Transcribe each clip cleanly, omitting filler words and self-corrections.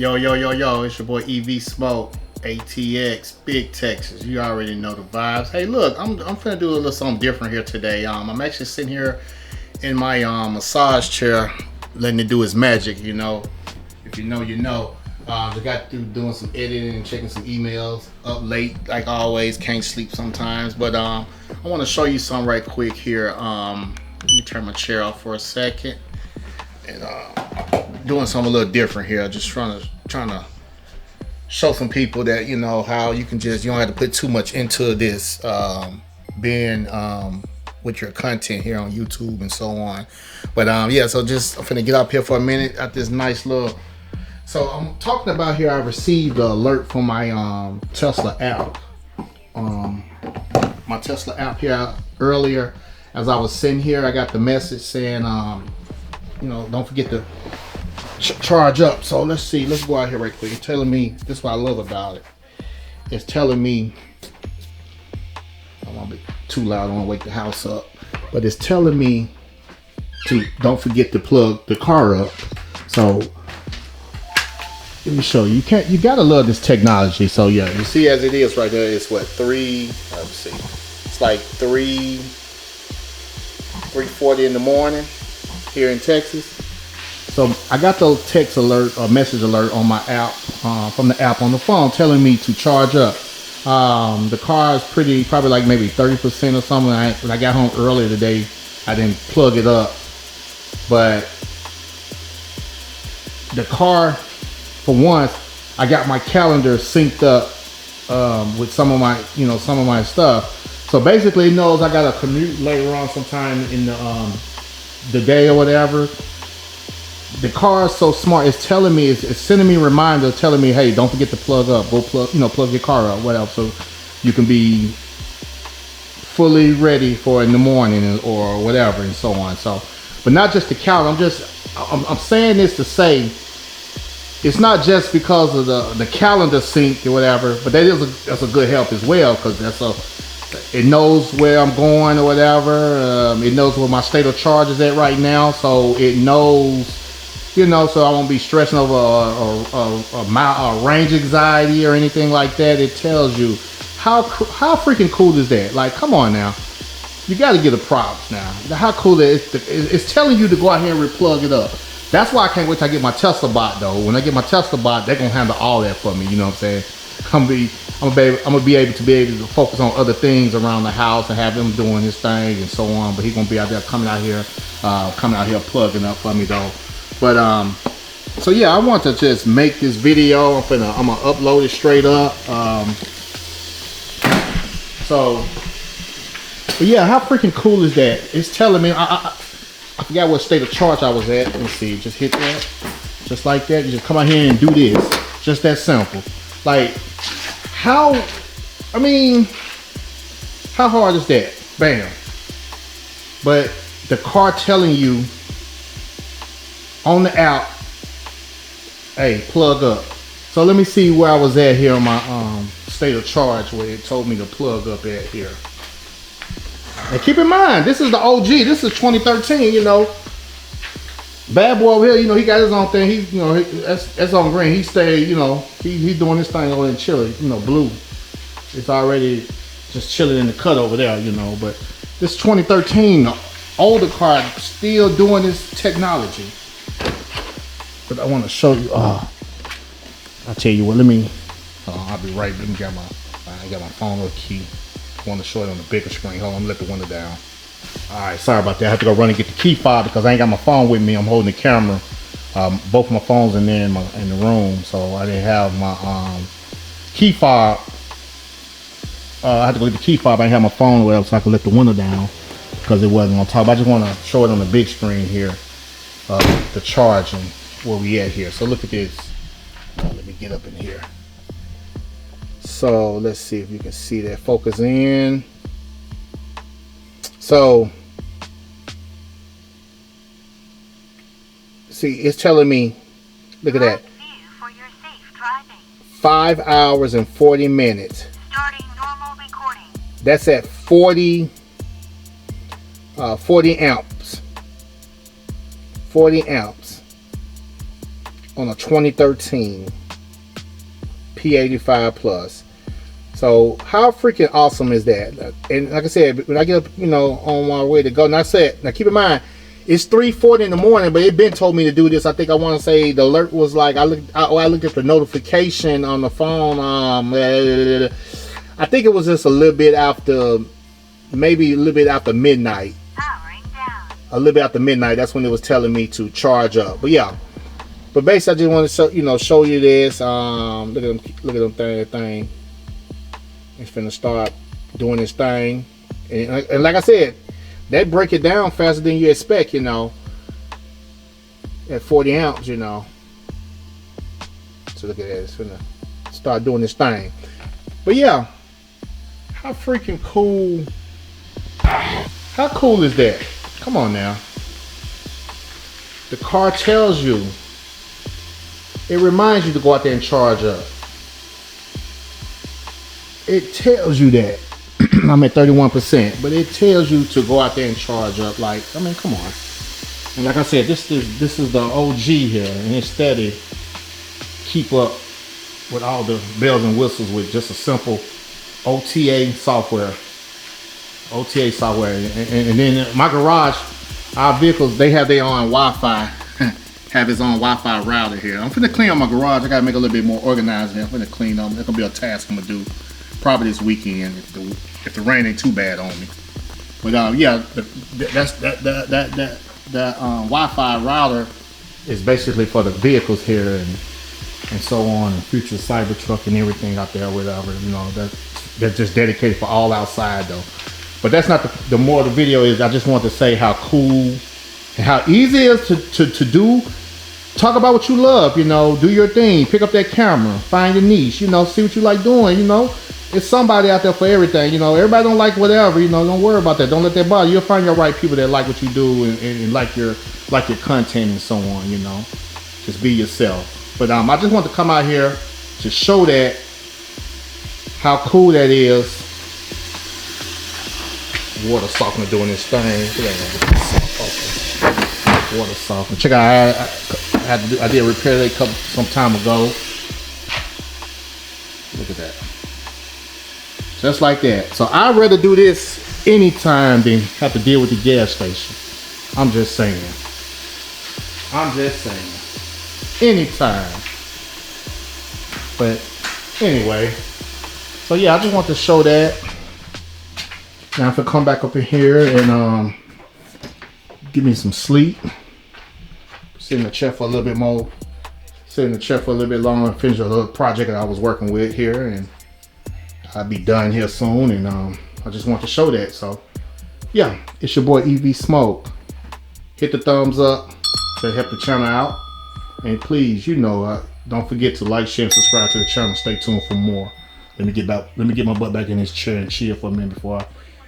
Yo, it's your boy EVsmoke ATX, Big Texas. You already know the vibes. Hey, look, I'm finna do a little something different here today. I'm actually sitting here in my massage chair, letting it do its magic, you know. If you know, you know. I got through doing some editing and checking some emails, up late, like always, can't sleep sometimes. But I want to show you something right quick here. Let me turn my chair off for a second. And doing something a little different here. Just trying to show some people that, you know, how you can just, you don't have to put too much into this being with your content here on YouTube and so on. But yeah, so just I'm finna get up here for a minute at this nice little. So I'm talking about here, I received an alert from my Tesla app. My Tesla app here earlier, as I was sitting here, I got the message saying, you know, don't forget to charge up. So let's see, let's go out here right quick. It's telling me, this is what I love about it. It's telling me, I don't want to be too loud, I don't want to wake the house up. But it's telling me to don't forget to plug the car up. So let me show you. You gotta love this technology. So yeah, you see as it is right there, it's what, let's see. It's like 3:40 in the morning here in Texas. So I got the text alert or message alert on my app, from the app on the phone, telling me to charge up. The car is probably like maybe 30% or something. When I got home earlier today, I didn't plug it up. But the car, for once, I got my calendar synced up with some of my stuff. So basically it knows I gotta commute later on sometime in the day or whatever. The car is so smart. It's telling me, it's sending me a reminder, telling me, hey, don't forget to plug up. Go plug your car up, whatever, so you can be fully ready for in the morning or whatever and so on. So, but not just the calendar. I'm saying this to say, it's not just because of the calendar sync or whatever, but that's a good help as well, because it knows where I'm going or whatever. It knows where my state of charge is at right now, so it knows, you know, so I won't be stressing over a range anxiety or anything like that. It tells you how freaking cool is that? Like, come on now, you got to get the props now. How cool is it? It's telling you to go out here and replug it up. That's why I can't wait till I get my Tesla bot though. When I get my Tesla bot, they're gonna handle all that for me. You know what I'm saying? I'm gonna be able to focus on other things around the house and have him doing his thing and so on. But he's gonna be out there coming out here plugging up for me though. But so yeah, I want to just make this video. I'm gonna upload it straight up. But yeah, how freaking cool is that? It's telling me, I forgot what state of charge I was at. Let me see, just hit that, just like that. You just come out here and do this, just that simple. Like, how hard is that? Bam. But the car telling you on the app, hey, plug up. So let me see where I was at here on my state of charge, where it told me to plug up at here. And keep in mind, this is the OG. This is 2013, you know. Bad boy over here, you know, he got his own thing. He, you know, that's on green. He stayed, you know, he's doing this thing over in Chile, you know, blue. It's already just chilling in the cut over there, you know. But this 2013, the older car, still doing this technology. But I want to show you. I'll tell you what. Let me. I'll be right. Let me get I got my phone with key. I want to show it on the bigger screen. Hold on, let the window down. All right, sorry about that. I have to go run and get the key fob because I ain't got my phone with me. I'm holding the camera. Both my phones in there in the room, so I didn't have my key fob. I had to go get the key fob. I didn't have my phone or whatever, so I could let the window down because it wasn't on top. I just want to show it on the big screen here, the charging where we at here. So look at this. Let me get up in here. So let's see if you can see that. Focus in. So see, it's telling me, look at that, 5 hours and 40 minutes. Starting normal recording. That's at 40 amps. 40 amps. on a 2013 P85 Plus. So how freaking awesome is that? And like I said, when I get up, on my way to go, and I said, now keep in mind, it's 3:40 in the morning, but it been told me to do this. I think I want to say the alert was like, I looked at the notification on the phone. I think it was just a little bit after, maybe a little bit after midnight. Powering down. A little bit after midnight. That's when it was telling me to charge up. But yeah. But basically, I just want to show you this. Look at them thing. It's finna start doing this thing, and like I said, they break it down faster than you expect. At 40 amps. So look at that. It's finna start doing this thing. But yeah, how freaking cool! How cool is that? Come on now. The car tells you. It reminds you to go out there and charge up. It tells you that. I'm at 31%, but it tells you to go out there and charge up. Like, I mean, come on. And like I said, this is the OG here, and it's steady. Keep up with all the bells and whistles with just a simple OTA software. And then my garage, our vehicles, they have their own Wi-Fi. Have his own Wi-Fi router here. I'm finna clean up my garage. I gotta make it a little bit more organized here. I'm finna clean up. That's gonna be a task I'm gonna do probably this weekend if the rain ain't too bad on me. But yeah, that Wi-Fi router is basically for the vehicles here and so on, and future Cybertruck and everything out there, whatever. That's just dedicated for all outside though. But that's not the more of the video is. I just want to say how cool and how easy it is to do. Talk about what you love, do your thing, pick up that camera, find your niche, see what you like doing, It's somebody out there for everything, everybody don't like whatever, don't worry about that. Don't let that bother you. You'll find your right people that like what you do and like your content and so on, Just be yourself. But I just want to come out here to show that how cool that is. Water softener doing this thing. Water softener. Check out, I did repair that some time ago. Look at that. Just like that. So I'd rather do this anytime than have to deal with the gas station. I'm just saying. Anytime. But anyway. So yeah, I just want to show that. Now if I come back up in here and give me some sleep. Sit in the chair for a little bit more. Sit in the chair for a little bit longer and finish a little project that I was working with here, and I'll be done here soon. And I just want to show that. So yeah, it's your boy EV Smoke. Hit the thumbs up to help the channel out, and please, don't forget to like, share, and subscribe to the channel. Stay tuned for more. Let me get my butt back in this chair and chill for a minute before I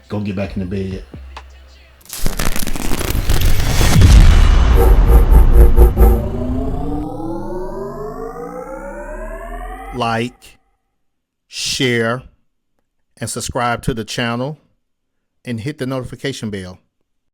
go get back in the bed. Like, share, and subscribe to the channel, and hit the notification bell.